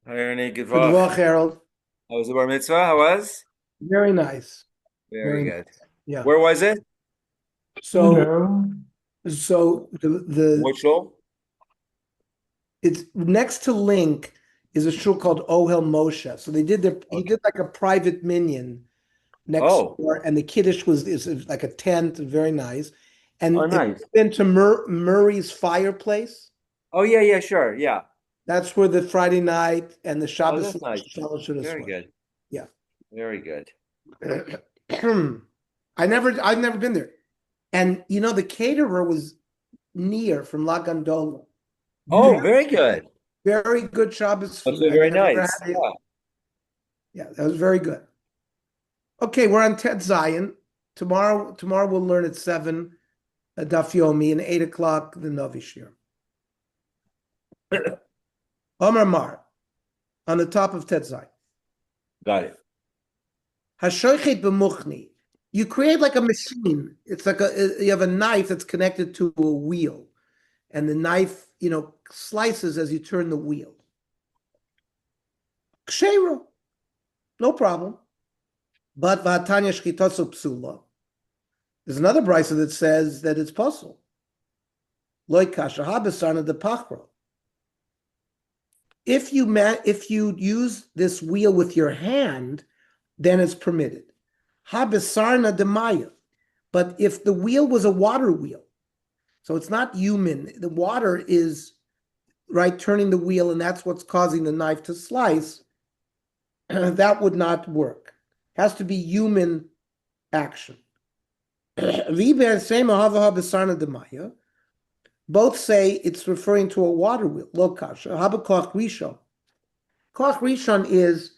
Hi, Ernie. Good Givach. luck, Harold. How was the bar mitzvah? How was? Very nice. Very Very nice. good. Yeah. Where was it? So Hello. so the Which shul? it's next to Link is a shul called Ohel Moshe. So he Okay. did like a private minyan next Oh, door, and the kiddush is like a tent, very nice. oh, And if nice. you've been to Murray's fireplace, Oh, yeah, yeah, sure. Yeah. that's where the Friday night and the Oh, Shabbos that's nice. Shalosh Very was. good. Yeah. Very good. I've never been there. And the caterer was near from La Gondola. Very, Oh, very good. very good Shabbos That's food. I've very never nice. had it. Yeah. Yeah, that was very good. Okay, we're on Ted Zion. Tomorrow we'll learn at 7, Daf Yomi, and 8 o'clock, the Novi Shir. Omar Mar, on the top of Ted Zion. Got it. Hashoichet b'muchni. You create like a machine. It's like you have a knife that's connected to a wheel, and the knife, slices as you turn the wheel. Kshera, no problem. But v'atanya shchitasu psula. There's another brisa that says that it's possible. Loy kasha habesana de pachra. If you use this wheel with your hand, then it's permitted. Habesarna de maya. But if the wheel was a water wheel, so it's not human, the water is right turning the wheel, and that's what's causing the knife to slice. That would not work. It has to be human action. Both say it's referring to a water wheel. Lo kasha. Habakoch rishon. Koch rishon is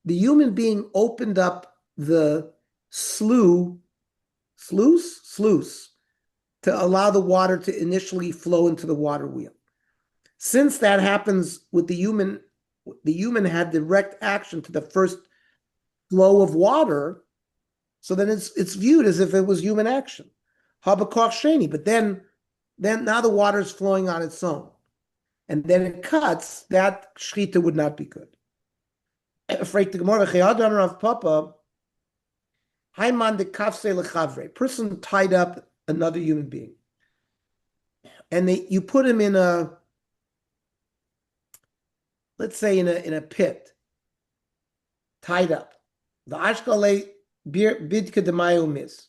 the human being opened up the sluice to allow the water to initially flow into the water wheel. Since that happens with the human had direct action to the first flow of water, so then it's viewed as if it was human action. Habakoch sheni, but then now the water is flowing on its own, and then it cuts. That shchita would not be good. Afraid the Gemara Chayadon Rav Papa, Haiman de Kafse lechavre, person tied up another human being, and you put him in let's say in a pit, tied up. The ashkale bidka demayu mis,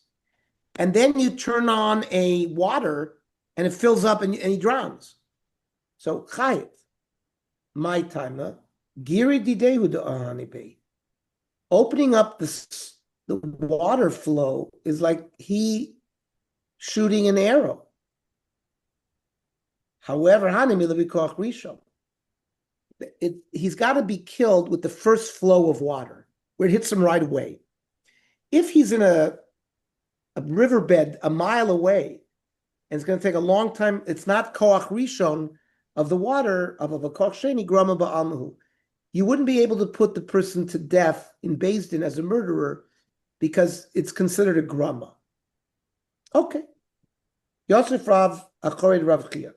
and then you turn on a water, and it fills up, and he drowns. So chayit, my time, giri didehu de opening up the water flow is like he shooting an arrow. However, he's got to be killed with the first flow of water, where it hits him right away. If he's in a riverbed a mile away, and it's going to take a long time, it's not koach rishon of the water of a koach sheni grama ba'almahu. You wouldn't be able to put the person to death in Beis Din as a murderer because it's considered a grama. Okay. Yosef Rav Achored Rav Chia.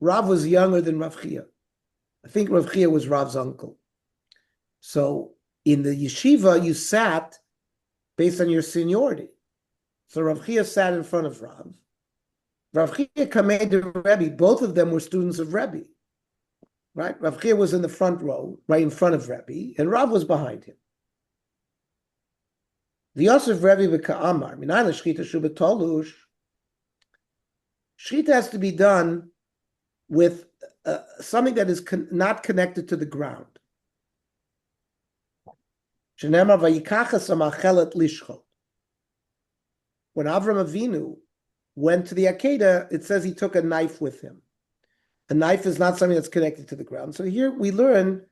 Rav was younger than Rav Chia. I think Rav Chia was Rav's uncle. So in the yeshiva, you sat based on your seniority. So Rav Chia sat in front of Rav Chia kamed to Rebbe. Both of them were students of Rebbe. right? Rav Chia was in the front row, right in front of Rebbe, and Rav was behind him. The Yosef Rebbe v'ka'amar, minay l'shchita shu b'tolush. Shchita has to be done with something that is not connected to the ground. Shenemar vayikachas amachelet lishchot. When Avram Avinu went to the Akedah, it says he took a knife with him. A knife is not something that's connected to the ground. So here we learn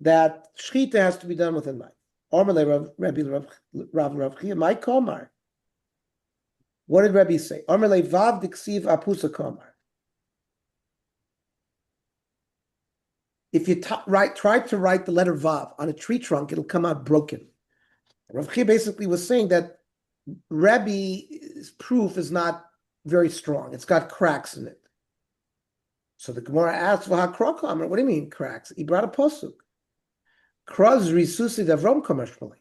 that shchita has to be done with a knife. My komar. What did Rebbe say? Vav diksiv apusa komar. If you try to write the letter Vav on a tree trunk, it'll come out broken. Rav Chia basically was saying that Rebbe's proof is not very strong. It's got cracks in it. So the Gemara asks, what do you mean cracks? He brought a posuk. Kraz risusi davrom kamashmali.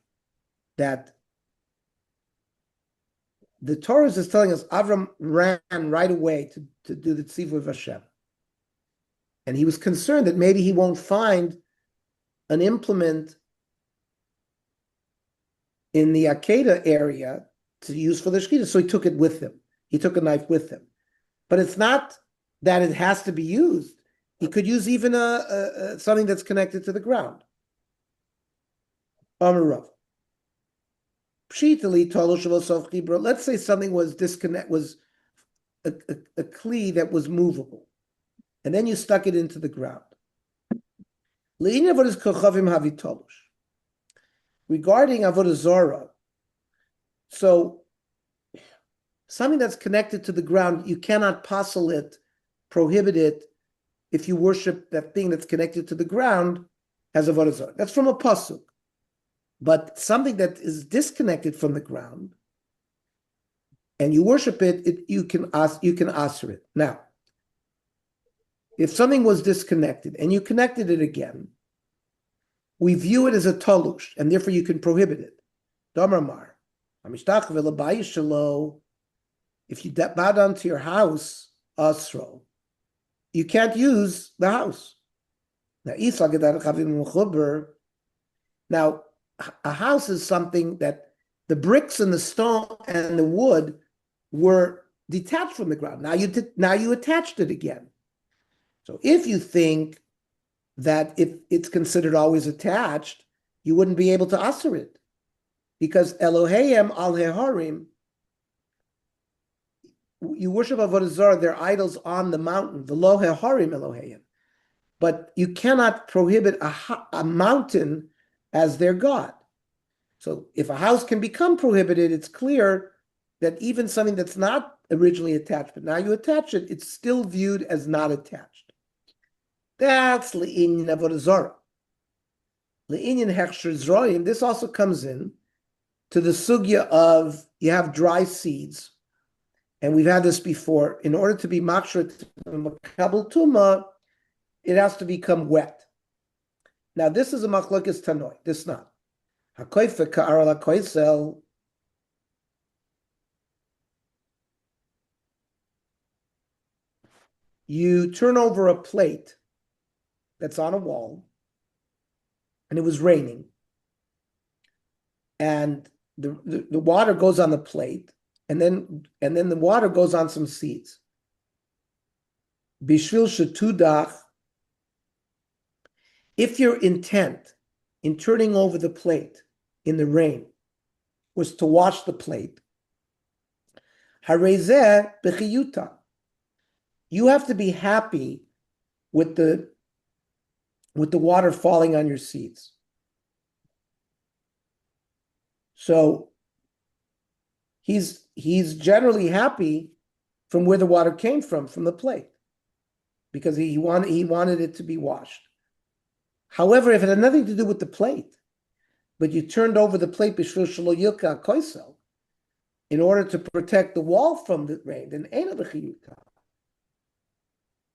That the Torah is telling us Avram ran right away to do the tzivur of Hashem. And he was concerned that maybe he won't find an implement in the Akedah area to use for the shechita, so he took it with him. He took a knife with him. But it's not that it has to be used. He could use even something that's connected to the ground. Let's say something was a kli that was movable, and then you stuck it into the ground. Regarding avodah zarah, so something that's connected to the ground, you cannot passel it, prohibit it, if you worship that thing that's connected to the ground as avodah zarah. That's from a pasuk. But something that is disconnected from the ground, and you worship it, you can asr it. Now, if something was disconnected and you connected it again, we view it as a talush, and therefore you can prohibit it. Damar if you bow down to your house, asro, you can't use the house. Now, a house is something that the bricks and the stone and the wood were detached from the ground. Now you attached it again. So if you think that if it's considered always attached, you wouldn't be able to asr it, because Elohim al Heharim, you worship avodah zarah, their idols on the mountain, the lo Heharim Elohim, but you cannot prohibit a mountain as their God. So if a house can become prohibited, it's clear that even something that's not originally attached, but now you attach it, it's still viewed as not attached. That's le'inyan avodah zarah. Le'inyan hechsher zroim, this also comes in to the sugya of you have dry seeds, and we've had this before. In order to be makshir makabel tuma, it has to become wet. Now, this is a machlokes tanoi. This is not. Hakoife ka'ar la koisel. You turn over a plate that's on a wall, and it was raining, and the water goes on the plate, and then the water goes on some seeds. Bishvil shetudach. If your intent in turning over the plate in the rain was to wash the plate, harezeh b'chiyuta, you have to be happy with the water falling on your seeds. So he's generally happy from where the water came from the plate, because he wanted it to be washed. However, if it had nothing to do with the plate, but you turned over the plate b'shvil shelo yilka koisel, in order to protect the wall from the rain, then eina b'chiyuta.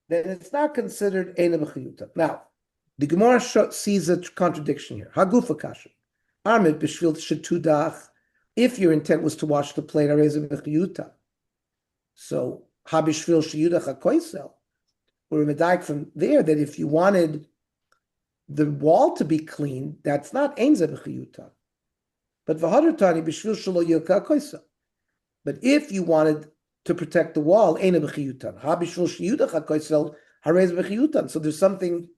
Then it's not considered eina b'chiyuta. Now, the Gemara sees a contradiction here. Hagufa kasha. Armid b'shvil shetudach. If your intent was to wash the plate, arezeh b'chiyuta. So, ha b'shvil sheyudach hakoisel. we're medayik from there that if you wanted the wall to be clean, that's not ein ze b'chiyuta. But v'hadartani b'shvil shelo yilka koisa. But if you wanted to protect the wall, ein b'chiyutan. Ha b'shvil sheyudach koisel harez b'chiyutan. So there's something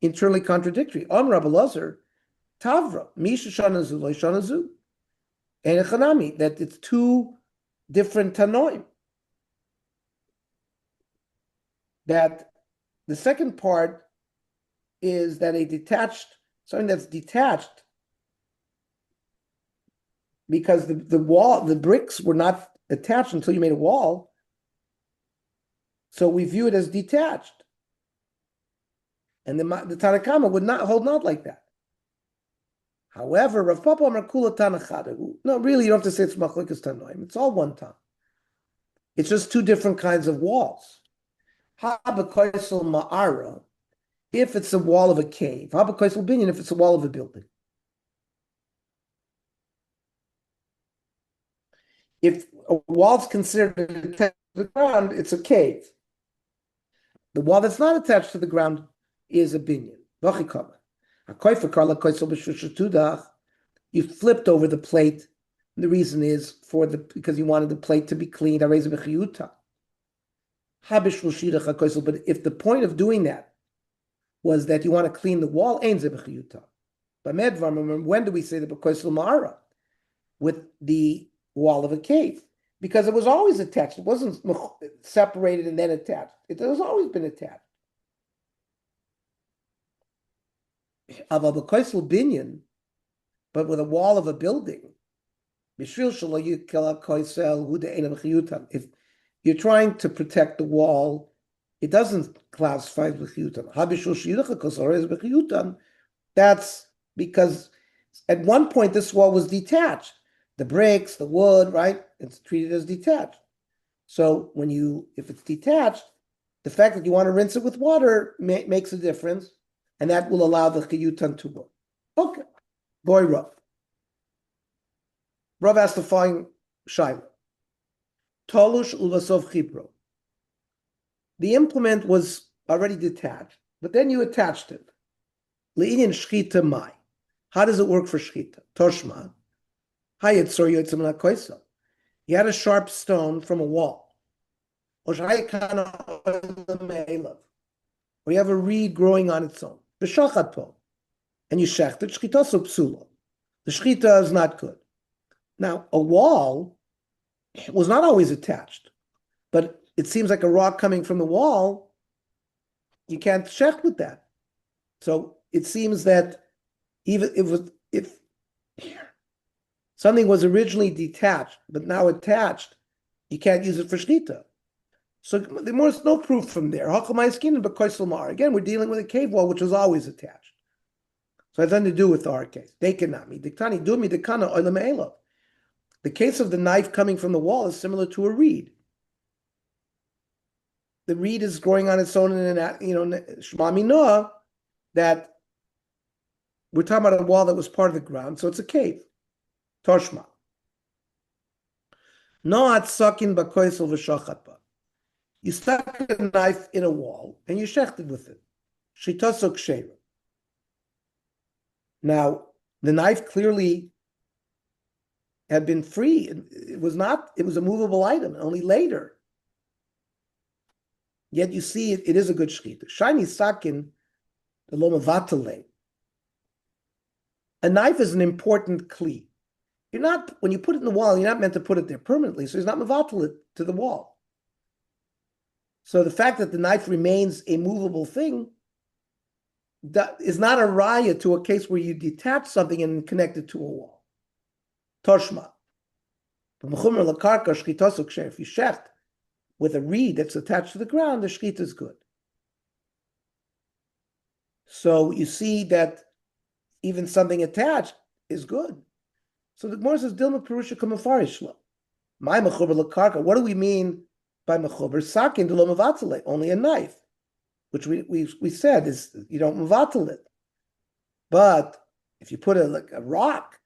internally contradictory. On Rabbi Lazar, Tavra, Misha Shanazu, Lo Shanazu. And Chanami, that it's two different Tanoim. That the second part is that something that's detached, because the wall, the bricks were not attached until you made a wall. So we view it as detached. And the Tanakama would not hold not like that. However, Rav Papa Amar Kula Tanachadahu. No, really, you don't have to say it's Machlikas Tanoim. It's all one time. It's just two different kinds of walls. Ha b'koisel ma'ara, if it's a wall of a cave. Ha b'koisel binyan, if it's a wall of a building. If a wall's considered attached to the ground, it's a cave. The wall that's not attached to the ground is a binyan. You flipped over the plate. The reason is because you wanted the plate to be cleaned. But if the point of doing that was that you want to clean the wall, but when do we say that? With the wall of a cave, because it was always attached. It wasn't separated and then attached. It has always been attached. But with a wall of a building, if you're trying to protect the wall, it doesn't classify as b'chiyutan. That's because at one point this wall was detached. The bricks, the wood, right? It's treated as detached. So if it's detached, the fact that you want to rinse it with water makes a difference, and that will allow the chiyutan to work. Okay. Boy, Rav. Rav has to find Shaila. Tolush ulasov chibro. The implement was already detached, but then you attached it. Le'inyan shchita mai. How does it work for shchita? Toshma. He had a sharp stone from a wall. Or you have a reed growing on its own. And you shecht it, shchita psula. The shchita is not good. Now, a wall was not always attached, but it seems like a rock coming from the wall, you can't shecht with that. So it seems that even if something was originally detached, but now attached, you can't use it for shchita. So there's no proof from there. Again, we're dealing with a cave wall, which was always attached. So it has nothing to do with our case. The case of the knife coming from the wall is similar to a reed. The reed is growing on its own in Shema Minah, that we're talking about a wall that was part of the ground, so it's a cave. Toshma. Noat sakin b'koisel v'shachat ba. You stuck a knife in a wall and you shechted with it. Shitasok sheva. Now, the knife clearly had been free. It was a movable item, only later. Yet you see it is a good shechita. Shiny sakin, the lomavatale. A knife is an important kli. When you put it in the wall, you're not meant to put it there permanently, so it's not mavatal it to the wall. So the fact that the knife remains a movable thing is not a raya to a case where you detach something and connect it to a wall. Toshma. If you shecht with a reed that's attached to the ground, the shechita is good. So you see that even something attached is good. So the Gemara says, Dilma Perusha Kamafarish. My mechuber lakarka. What do we mean by mechuber? Sakin delom mavatzale, only a knife, which we said is you don't mavatal it. But if you put a rock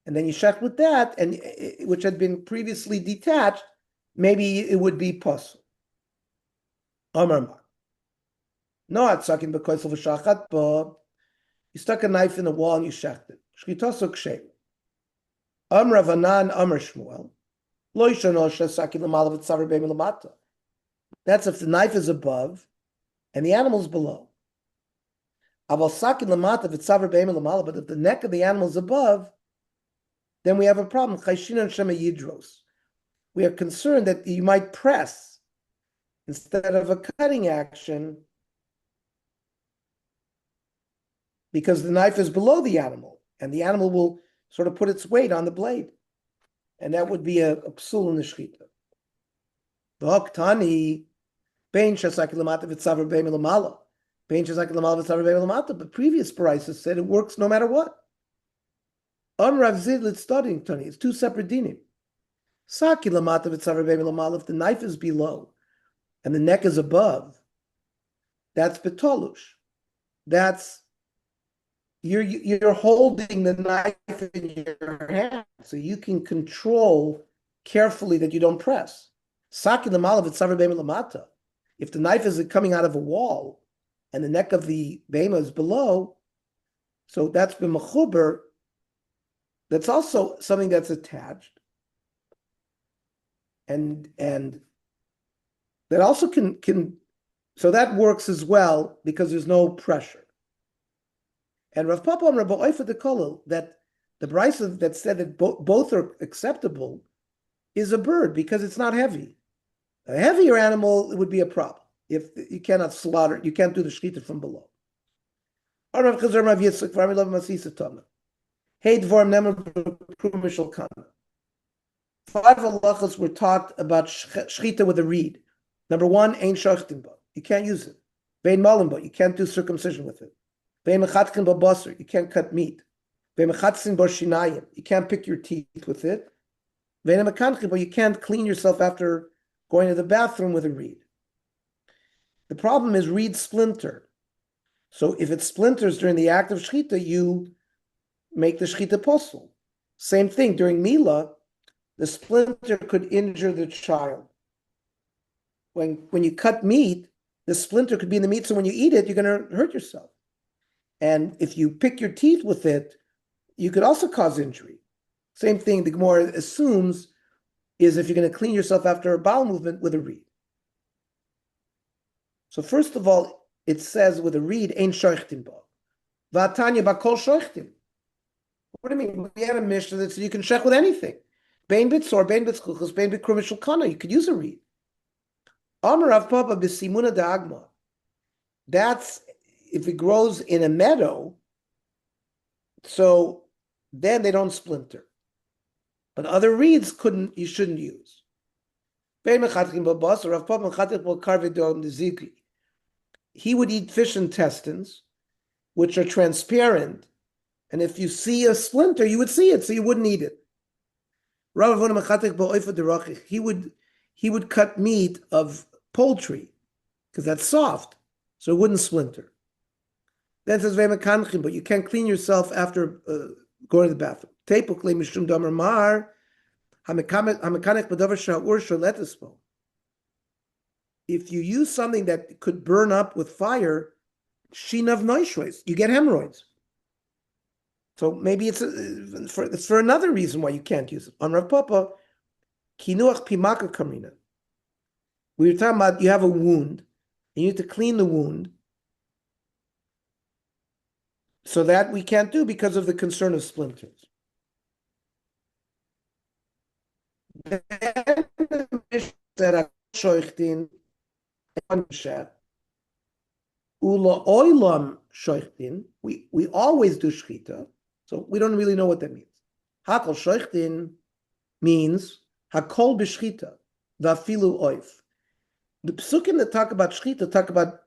and then you shech with that, and which had been previously detached, maybe it would be possible. Amar. No, atzakin b'koisel v'shachat bo. You stuck a knife in the wall and you shecht it. Shchitaso kshem. Amr Ravanan, Amr Shmuel. Lo yishano shesakin l'malav v'tzaver beim l'mata. That's if the knife is above and the animal's below. Aval sakin l'mata v'tzaver beim l'mala. But if the neck of the animal is above, then we have a problem. Chayshinan shema yidros. We are concerned that you might press instead of a cutting action because the knife is below the animal and the animal will sort of put its weight on the blade. And that would be a psul in the shchita. V'hoktani, bein shasaki l'mata v'tzaver beim l'mala. Bein shasaki l'mala v'tzaver beim l'mata. But previous paraisos said it works no matter what. Rav Zid studying Tani. It's two separate dinim. Saki l'mata v'tzaver beim l'mala. If the knife is below and the neck is above, that's betolush. That's you're holding the knife in your hand, so you can control carefully that you don't press. Saki l'mala v'tzaver beim l'mata. If the knife is coming out of a wall and the neck of the behema is below, so that's b'mechuber. That's also something that's attached, and that also can so that works as well because there's no pressure. And Rav Papa and Rabbi Oifa the Kolel, that the brisa that said that both are acceptable is a bird because it's not heavy. A heavier animal, it would be a problem if you cannot slaughter, you can't do the shechita from below. Hey, Dvorm Nemer Kana. 5 halachas were taught about shechita with a reed. Number 1, ein shochtim bo. You can't use it. Vein malim bo. You can't do circumcision with it. Vein mechatkin bo basar. You can't cut meat. Vein mechatzin bo shinayim. You can't pick your teeth with it. Vein mekanchin bo. You can't clean yourself after going to the bathroom with a reed. The problem is reeds splinter. So if it splinters during the act of shechita, you make the shechita posel. Same thing during Mila, the splinter could injure the child. When you cut meat, the splinter could be in the meat, so when you eat it, you're going to hurt yourself. And if you pick your teeth with it, you could also cause injury. Same thing the Gemara assumes is if you're going to clean yourself after a bowel movement with a reed. So first of all, it says with a reed, ein shochtim bo. V'atanya bakol shochtim. What do you mean? We had a Mishnah that said you can shech with anything. Bein bitzor, bein bitzchuchos, bein bikrum shulkana. You could use a reed. Amar Rav Papa b'simuna da'agma. That's if it grows in a meadow, so then they don't splinter. But other reeds you shouldn't use. Bein mechatchim b'bas, or Rav Papa mechatchim b'karvedon d'zikri. He would eat fish intestines, which are transparent. And if you see a splinter, you would see it, so you wouldn't eat it. He would cut meat of poultry because that's soft, so it wouldn't splinter. Then it says but you can't clean yourself after going to the bathroom. If you use something that could burn up with fire, shinav noishrois, you get hemorrhoids. So maybe it's for another reason why you can't use it. On Rav Papa, kinuach pimaka kamina. We were talking about you have a wound, and you need to clean the wound. So that we can't do because of the concern of splinters. We always do shchita. So we don't really know what that means. Hakol shoichtin means hakol b'shchita, v'afilu oif. The psukim that talk about shchita talk about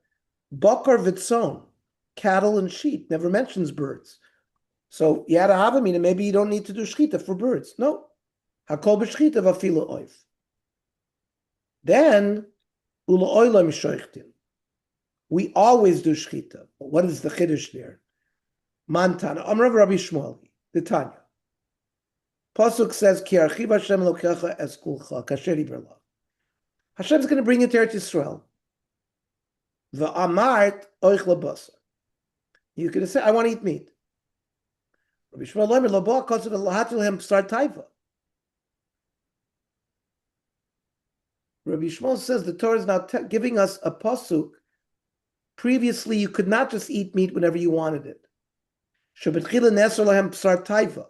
bakar v'tzon, cattle and sheep. Never mentions birds. So you had a havamina, maybe you don't need to do shchita for birds. No. Hakol b'shchita v'afilu oif. Then ula oilam shoichtin. We always do shchita. What is the chiddush there? Mantana, Amrav Rabbi Shmuel, the Tanya. Pasuk says, Ki archiv Hashem lokecha es kulcha, kasher iberla. Hashem's going to bring you to Eretz Yisrael. V'amart oichle basar. You could say, I want to eat meat. Rabbi Shmuel Lomer Labo Kosev Lahatilhem Psar Taiva. Rabbi Shmuel says the Torah is now giving us a pasuk. Previously, you could not just eat meat whenever you wanted it. Shabbatchila Neser Lahem Psar Taiva.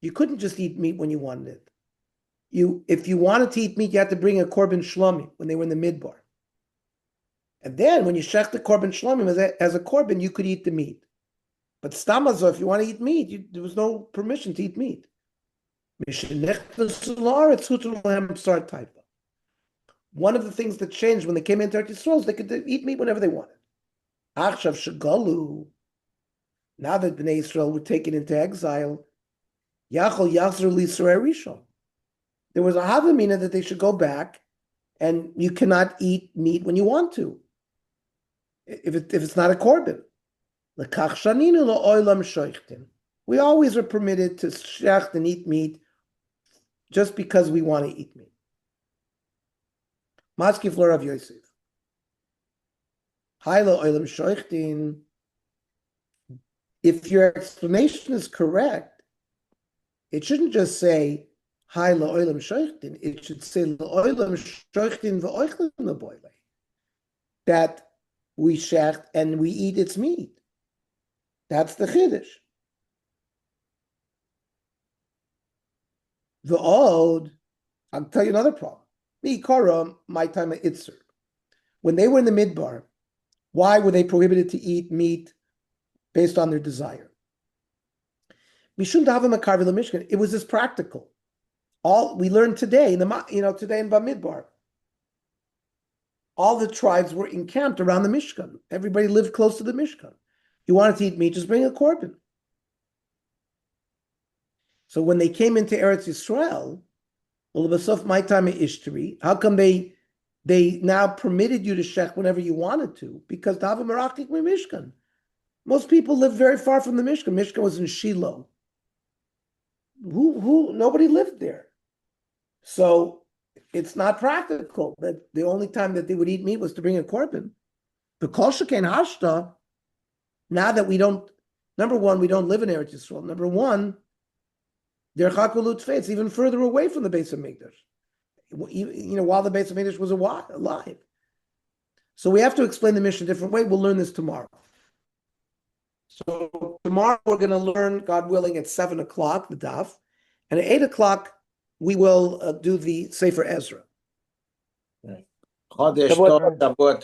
You couldn't just eat meat when you wanted it. If you wanted to eat meat, you had to bring a korban shlomim when they were in the midbar. And then when you shech the korban shlomim as a korban, you could eat the meat. But stamazo, if you want to eat meat, there was no permission to eat meat. One of the things that changed when they came into Eretz Yisrael is they could eat meat whenever they wanted. Now that Bnei Yisrael were taken into exile, there was a havamina that they should go back, and you cannot eat meat when you want to, if it's not a korban. We always are permitted to shecht and eat meat just because we want to eat meat. Maski Flora of Yosef. If your explanation is correct, it shouldn't just say Hai la'olam shoichtin. It should say la'olam shoichtin v'oichlin l'boile. That we shecht and we eat its meat. That's the chiddush. The old, I'll tell you another problem. Mi'ikara, my time at Itzer. When they were in the midbar, why were they prohibited to eat meat based on their desire? Mishum da'ava makarvi l'mishkan. It was as practical. All we learned today today in Bamidbar. All the tribes were encamped around the Mishkan. Everybody lived close to the Mishkan. You wanted to eat meat, just bring a korban. So when they came into Eretz Yisrael, well, Basov, my time at Ishtari, how come they now permitted you to shech whenever you wanted to? Because Dava Merachik Mishkan. Most people lived very far from the Mishkan. Mishkan was in Shiloh. Nobody lived there. So it's not practical that the only time that they would eat meat was to bring a korban. The Kol Sheken Hashta, now that we don't, number one, we don't live in Eretz Yisrael. Number one, it's even further away from the Beis Hamikdash. While the Beis Hamikdash was alive. So we have to explain the mission a different way. We'll learn this tomorrow. So tomorrow we're going to learn, God willing, at 7 o'clock, the daf. And at 8 o'clock, we will do the Sefer Ezra. חודש טוב, שבוע טוב.